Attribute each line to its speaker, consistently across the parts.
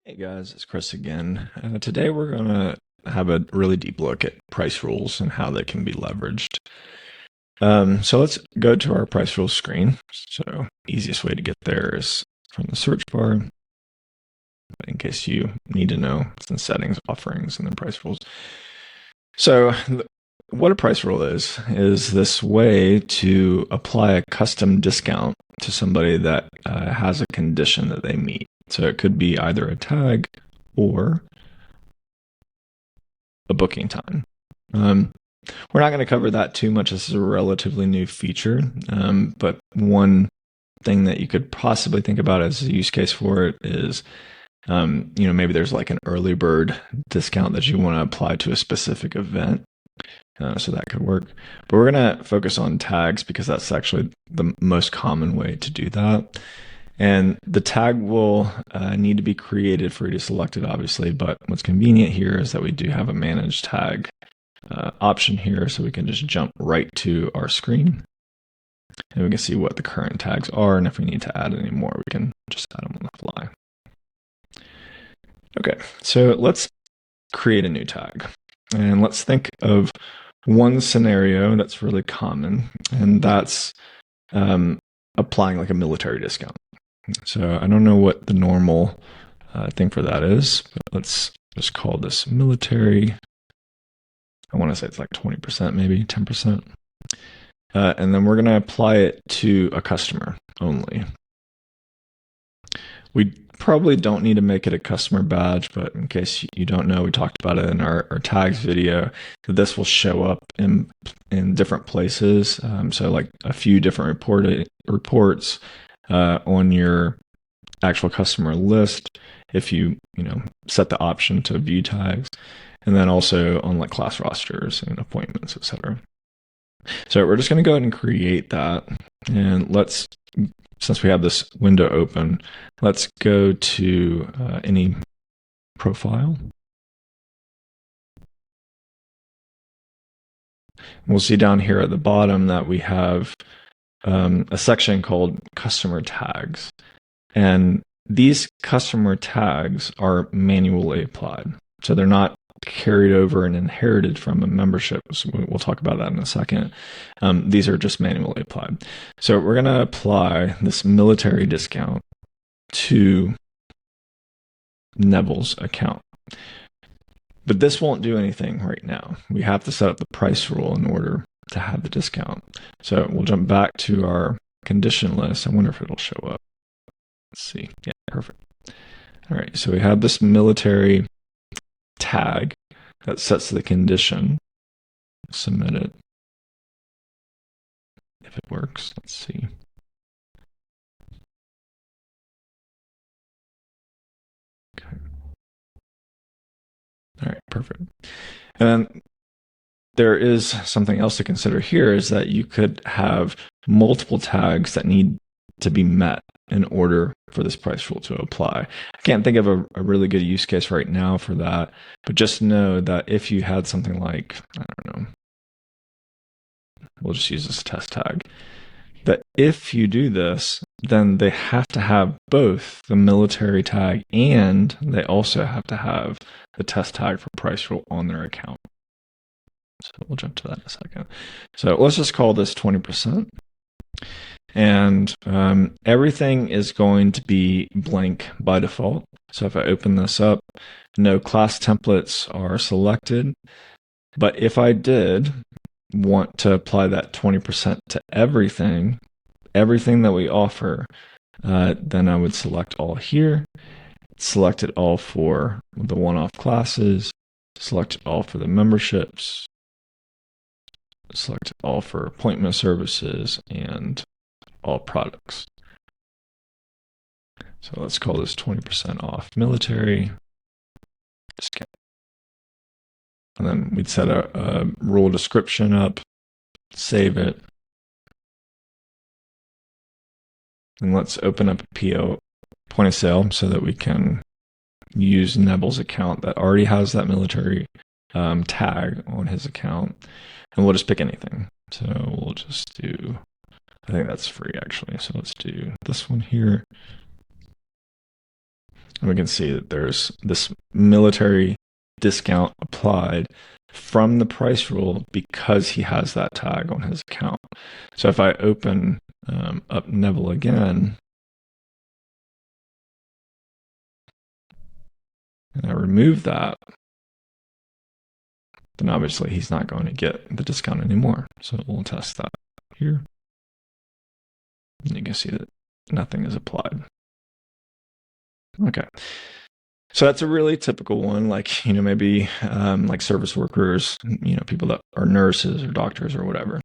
Speaker 1: Hey guys, it's Chris again. Today we're going to have a really deep look at price rules and how they can be leveraged. So let's go to our price rules screen. So easiest way to get there is from the search bar. But in case you need to know, it's in settings, offerings, and then price rules. So what a price rule is this way to apply a custom discount to somebody that has a condition that they meet. So it could be either a tag or a booking time. We're not going to cover that too much. This is a relatively new feature, but one thing that you could possibly think about as a use case for it is, maybe there's like an early bird discount that you want to apply to a specific event. So that could work. But we're going to focus on tags because that's actually the most common way to do that. And the tag will need to be created for you to select it, obviously. But what's convenient here is that we do have a manage tag option here. So we can just jump right to our screen. And we can see what the current tags are. And if we need to add any more, we can just add them on the fly. Okay, so let's create a new tag. And let's think of one scenario that's really common, and that's applying like a military discount. So I don't know what the normal thing for that is, but let's just call this military. I want to say it's like 20%, maybe 10%. And then we're going to apply it to a customer only. We probably don't need to make it a customer badge, but in case you don't know, we talked about it in our tags video. This will show up in different places. So like a few different reports on your actual customer list if you set the option to view tags, and then also on like class rosters and appointments, etc. So we're just going to go ahead and create that, and since we have this window open, let's go to any profile. We'll see down here at the bottom that we have a section called customer tags. And these customer tags are manually applied. So they're not carried over and inherited from a membership. So we'll talk about that in a second. These are just manually applied. So we're going to apply this military discount to Neville's account. But this won't do anything right now. We have to set up the price rule in order to have the discount. So we'll jump back to our condition list. I wonder if it'll show up. Let's see. Yeah, perfect. All right, so we have this military tag that sets the condition. Submit it. If it works, let's see. Okay. All right, perfect. And then there is something else to consider here is that you could have multiple tags that need to be met in order for this price rule to apply. I can't think of a really good use case right now for that, but just know that if you had something like, I don't know, we'll just use this test tag, that if you do this, then they have to have both the military tag and they also have to have the test tag for price rule on their account. So we'll jump to that in a second. So let's just call this 20%. And everything is going to be blank by default. So if I open this up, no class templates are selected. But if I did want to apply that 20% to everything that we offer, then I would select all here, select it all for the one-off classes, select it all for the memberships, select it all for appointment services, and all products. So let's call this 20% off military discount. And then we'd set a rule description up, save it. And let's open up a PO point of sale so that we can use Neville's account that already has that military tag on his account. And we'll just pick anything. So we'll just do, I think that's free actually. So let's do this one here. And we can see that there's this military discount applied from the price rule because he has that tag on his account. So if I open up Neville again, and I remove that, then obviously he's not going to get the discount anymore. So we'll test that here. And you can see that nothing is applied. Okay. So that's a really typical one, like, maybe like service workers, people that are nurses or doctors or whatever.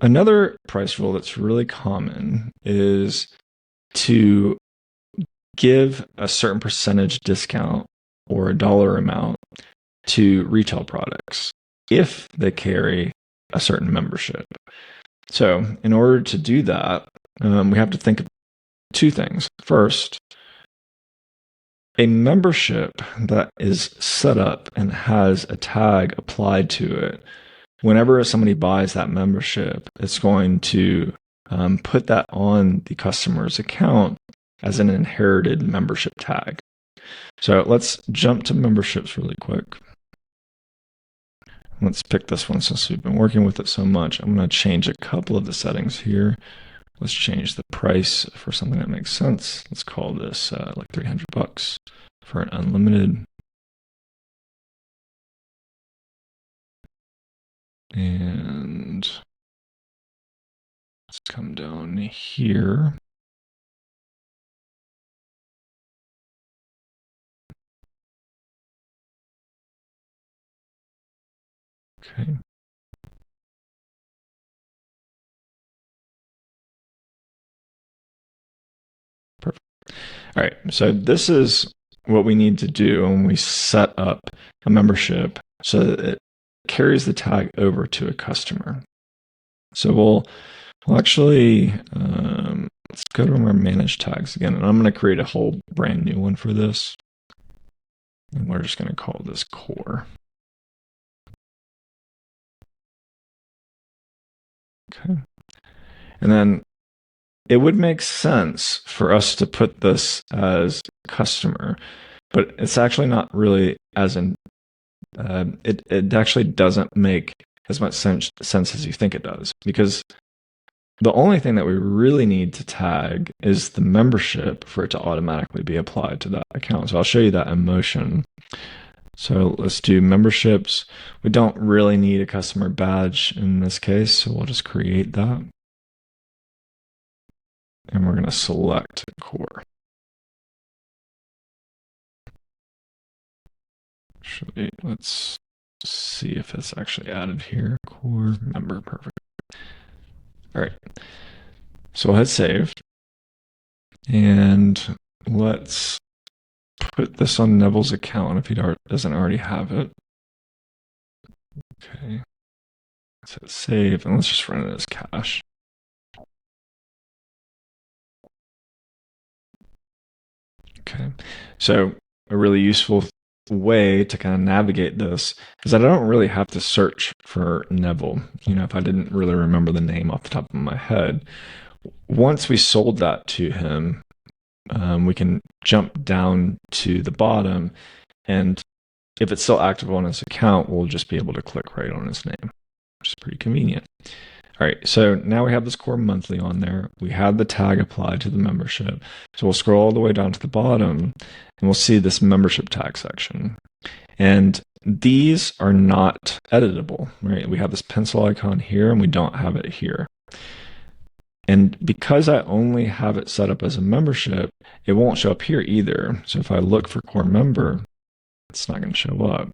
Speaker 1: Another price rule that's really common is to give a certain percentage discount or a dollar amount to retail products if they carry a certain membership. So in order to do that, we have to think of two things. First, a membership that is set up and has a tag applied to it, whenever somebody buys that membership, it's going to put that on the customer's account as an inherited membership tag. So let's jump to memberships really quick. Let's pick this one since we've been working with it so much. I'm going to change a couple of the settings here. Let's change the price for something that makes sense. Let's call this like $300 for an unlimited. And let's come down here. Okay. Perfect. All right. So this is what we need to do when we set up a membership so that it carries the tag over to a customer. So we'll actually, let's go to our manage tags again, and I'm going to create a whole brand new one for this. And we're just going to call this core. Okay. And then it would make sense for us to put this as customer, but it's actually not really as in, it actually doesn't make as much sense as you think it does, because the only thing that we really need to tag is the membership for it to automatically be applied to that account. So I'll show you that in motion. So let's do memberships. We don't really need a customer badge in this case, so we'll just create that. And we're going to select core. Actually, let's see if it's actually added here. Core member, perfect. All right. So we'll hit save. And let's put this on Neville's account if he doesn't already have it. Okay. Let's hit save, and let's just run it as cache. Okay. So a really useful way to kind of navigate this is that I don't really have to search for Neville. If I didn't really remember the name off the top of my head, once we sold that to him, we can jump down to the bottom, and if it's still active on his account, we'll just be able to click right on his name, which is pretty convenient. All right, so now we have this core monthly on there. We have the tag applied to the membership. So we'll scroll all the way down to the bottom, and we'll see this membership tag section. And these are not editable, right? We have this pencil icon here, and we don't have it here. And because I only have it set up as a membership, it won't show up here either. So if I look for core member, it's not going to show up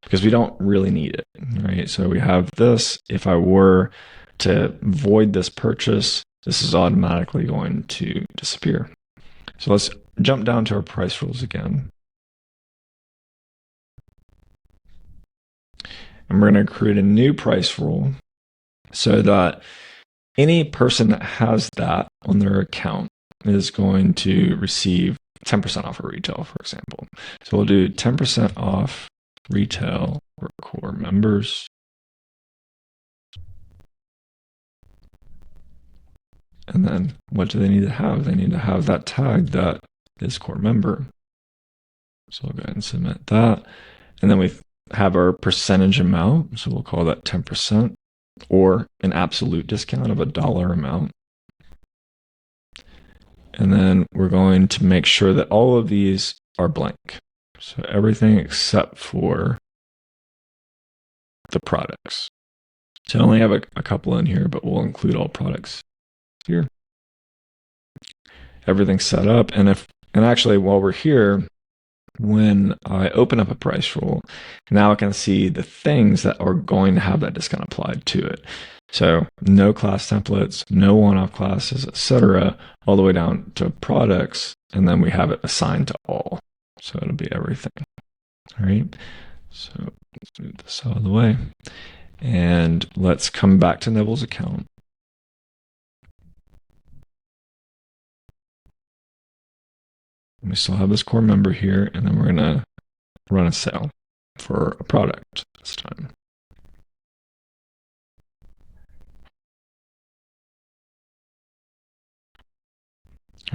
Speaker 1: because we don't really need it, right? So we have this. If I were to void this purchase, this is automatically going to disappear. So let's jump down to our price rules again. And we're going to create a new price rule so that any person that has that on their account is going to receive 10% off of retail, for example. So we'll do 10% off retail for core members. And then what do they need to have? They need to have that tag that is core member. So I'll go ahead and submit that. And then we have our percentage amount. So we'll call that 10% or an absolute discount of a dollar amount. And then we're going to make sure that all of these are blank. So everything except for the products. So I only have a couple in here, but we'll include all products here. Everything's set up. And actually while we're here, when I open up a price rule, now I can see the things that are going to have that discount applied to it. So no class templates, no one-off classes, etc., all the way down to products, and then we have it assigned to all. So it'll be everything. All right. So let's move this out of the way. And let's come back to Neville's account. We still have this core member here, and then we're going to run a sale for a product this time.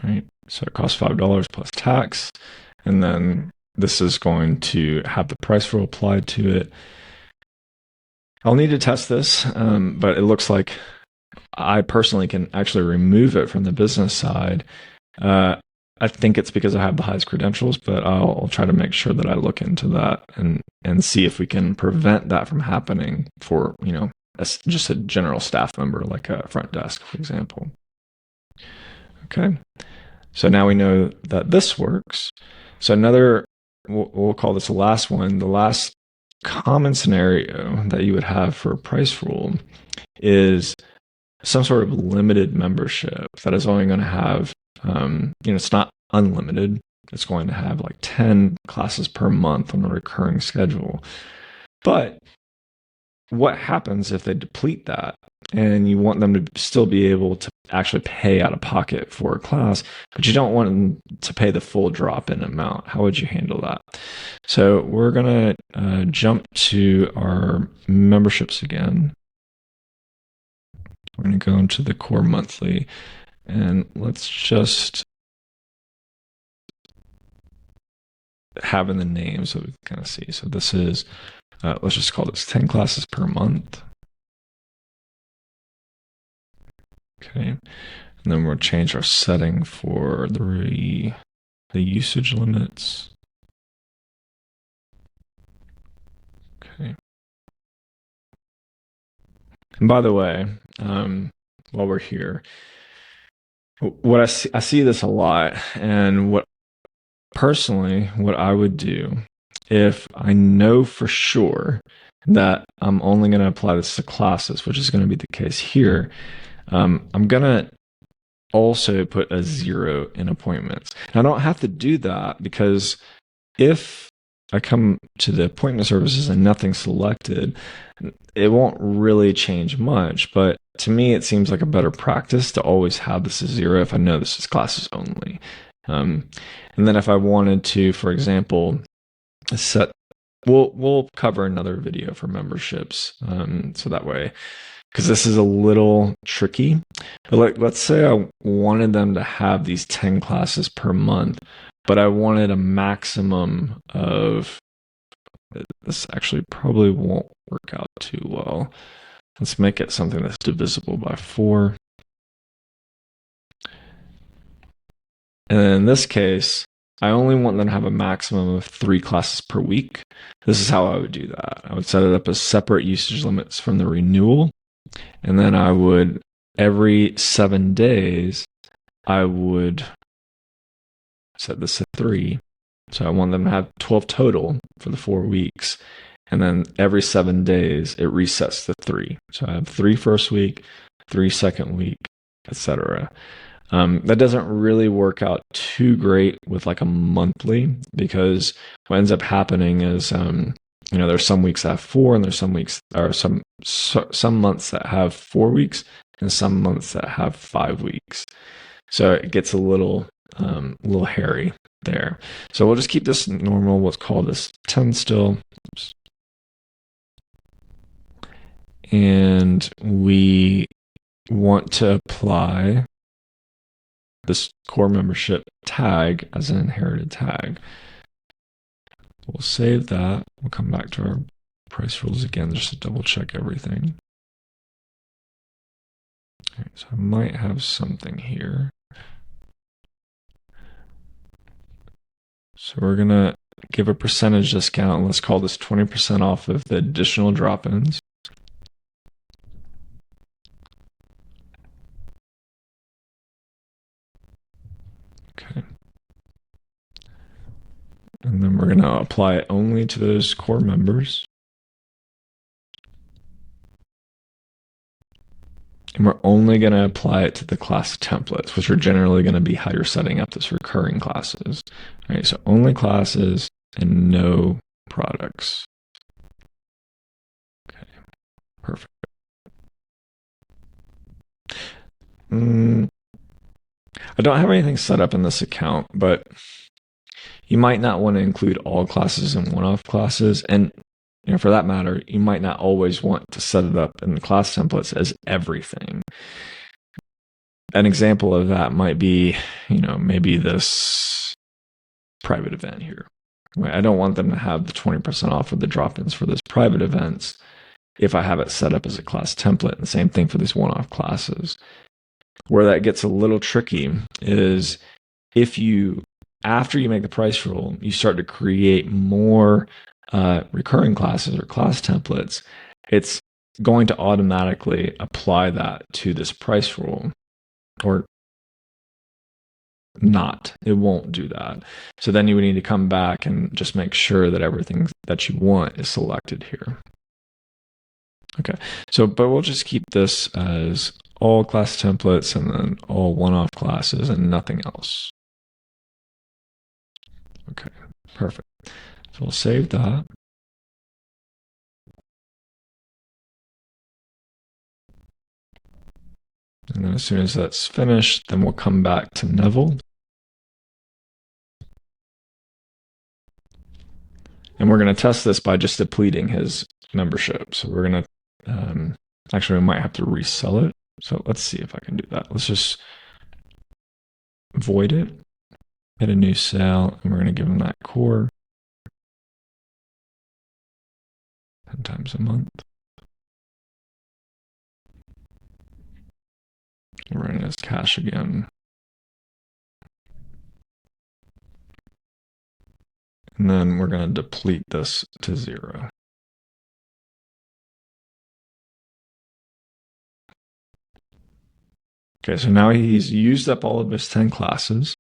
Speaker 1: All right, so it costs $5 plus tax, and then this is going to have the price rule applied to it. I'll need to test this, but it looks like I personally can actually remove it from the business side. I think it's because I have the highest credentials, but I'll try to make sure that I look into that and see if we can prevent that from happening for, just a general staff member, like a front desk, for example. Okay. So now we know that this works. So we'll call this the last one. The last common scenario that you would have for a price rule is some sort of limited membership that is only going to have, it's not unlimited. It's going to have like 10 classes per month on a recurring schedule. But what happens if they deplete that and you want them to still be able to actually pay out of pocket for a class, but you don't want them to pay the full drop-in amount? How would you handle that? So we're going to jump to our memberships again. We're going to go into the core monthly, and let's just have in the name so we can kind of see. So this is, let's just call this 10 classes per month. Okay. And then we'll change our setting for the usage limits. Okay. And by the way, while we're here, what I see this a lot, and what I would do if I know for sure that I'm only going to apply this to classes, which is going to be the case here, I'm going to also put a 0 in appointments. And I don't have to do that because if I come to the appointment services and nothing's selected, it won't really change much. But to me, it seems like a better practice to always have this as 0 if I know this is classes only. And then if I wanted to, for example, we'll cover another video for memberships, so that way, because this is a little tricky. But let's say I wanted them to have these 10 classes per month, but I wanted a maximum of, this actually probably won't work out too well. Let's make it something that's divisible by 4. And in this case, I only want them to have a maximum of 3 classes per week. This is how I would do that. I would set it up as separate usage limits from the renewal. And then I would, every 7 days, I would set this at 3. So I want them to have 12 total for the 4 weeks. And then every 7 days, it resets to 3. So I have 3 first week, 3 second week, etc. That doesn't really work out too great with like a monthly, because what ends up happening is, there's some weeks that have 4, and there's some weeks, or some months that have 4 weeks, and some months that have 5 weeks. So it gets a little hairy there. So we'll just keep this normal. We'll call this 10 still. Oops. And we want to apply this core membership tag as an inherited tag. We'll save that. We'll come back to our price rules again just to double check everything. All right, so I might have something here. So we're going to give a percentage discount. Let's call this 20% off of the additional drop-ins. Okay. And then we're going to apply it only to those core members. And we're only going to apply it to the class templates, which are generally going to be how you're setting up this recurring classes. All right, so only classes and no products. Okay, perfect. I don't have anything set up in this account, but you might not want to include all classes in one-off classes. And for that matter, you might not always want to set it up in the class templates as everything. An example of that might be, maybe this private event here. I don't want them to have the 20% off of the drop-ins for those private events if I have it set up as a class template. And the same thing for these one-off classes. Where that gets a little tricky is if you, after you make the price rule, you start to create more recurring classes or class templates, it's going to automatically apply that to this price rule, or not. It won't do that. So then you would need to come back and just make sure that everything that you want is selected here. Okay, but we'll just keep this as all class templates and then all one-off classes and nothing else. Okay, perfect. So we'll save that. And then as soon as that's finished, then we'll come back to Neville. And we're going to test this by just depleting his membership. So we're going to, actually, we might have to resell it. So let's see if I can do that. Let's just void it, hit a new sale, and we're going to give him that core 10 times a month. We're running as cash again. And then we're going to deplete this to 0. Okay, so now he's used up all of his 10 classes,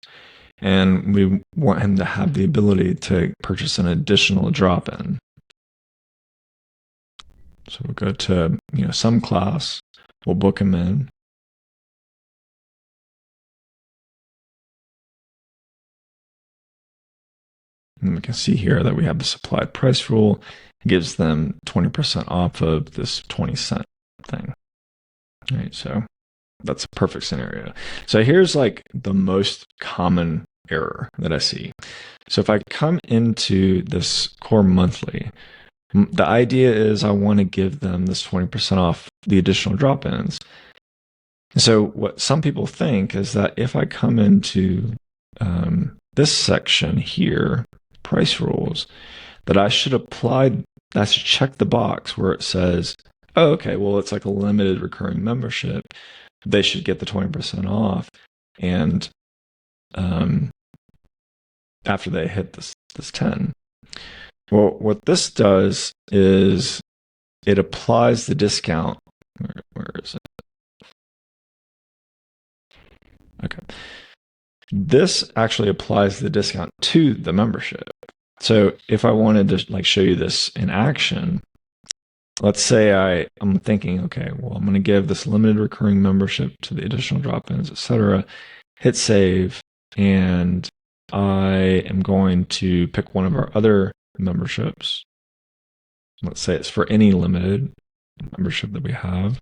Speaker 1: and we want him to have the ability to purchase an additional drop-in. So we'll go to, some class, we'll book him in. And we can see here that we have the supplied price rule. It gives them 20% off of this 20-cent thing. All right, so that's a perfect scenario. So here's like the most common error that I see. So if I come into this core monthly, the idea is I want to give them this 20% off the additional drop-ins. So what some people think is that if I come into this section here, price rules, that I should check the box where it says, oh, okay, well, it's like a limited recurring membership. They should get the 20% off. And after they hit this 10. Well, what this does is it applies the discount. Where is it? Okay. This actually applies the discount to the membership. So if I wanted to show you this in action, let's say I'm thinking, okay, well, I'm going to give this limited recurring membership to the additional drop-ins, etc. Hit save, and I am going to pick one of our other memberships. Let's say it's for any limited membership that we have.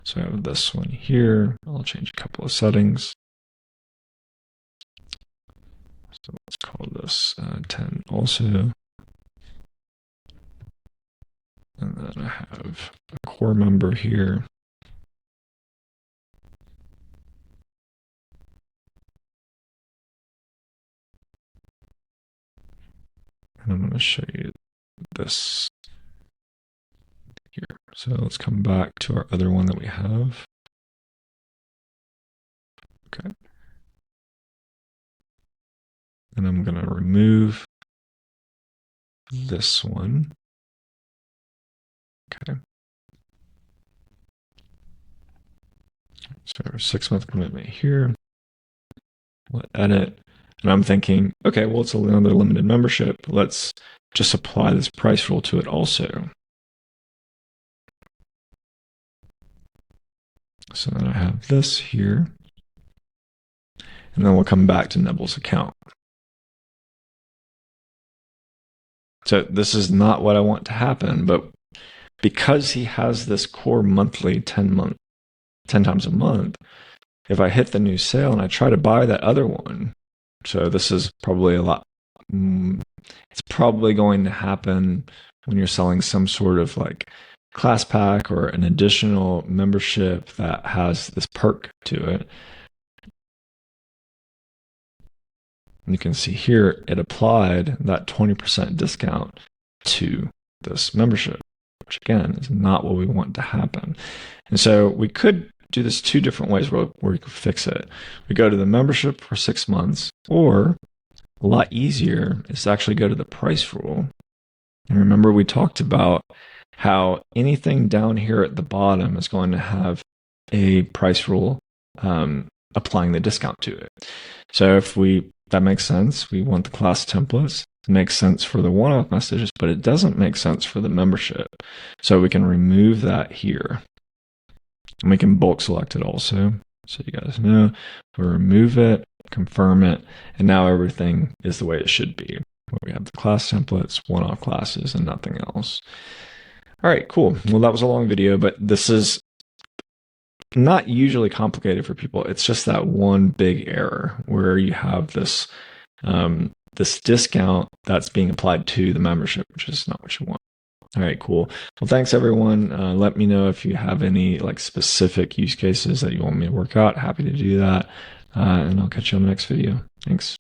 Speaker 1: So I have this one here. I'll change a couple of settings. So let's call this 10 also. And then I have a core member here. And I'm going to show you this here. So let's come back to our other one that we have. Okay. And I'm going to remove this one. Okay. So 6-month commitment here. We'll edit. And I'm thinking, okay, well, it's another limited membership. Let's just apply this price rule to it also. So then I have this here. And then we'll come back to Neville's account. So this is not what I want to happen, but because he has this core monthly 10 times a month, if I hit the new sale and I try to buy that other one, so this is probably a lot, it's probably going to happen when you're selling some sort of like class pack or an additional membership that has this perk to it. And you can see here, it applied that 20% discount to this membership, which again is not what we want to happen. And so we could do this two different ways where we could fix it. We go to the membership for 6 months, or a lot easier is to actually go to the price rule. And remember, we talked about how anything down here at the bottom is going to have a price rule applying the discount to it. So if that makes sense. We want the class templates. It makes sense for the one-off messages, but it doesn't make sense for the membership. So we can remove that here. And we can bulk select it also. So you guys know, we'll remove it, confirm it, and now everything is the way it should be. We have the class templates, one-off classes, and nothing else. All right, cool. Well, that was a long video, but this is not usually complicated for people. It's just that one big error where you have this this discount that's being applied to the membership, which is not what you want. All right, cool. Well, thanks everyone. Let me know if you have any like specific use cases that you want me to work out. Happy to do that. And I'll catch you on the next video. Thanks.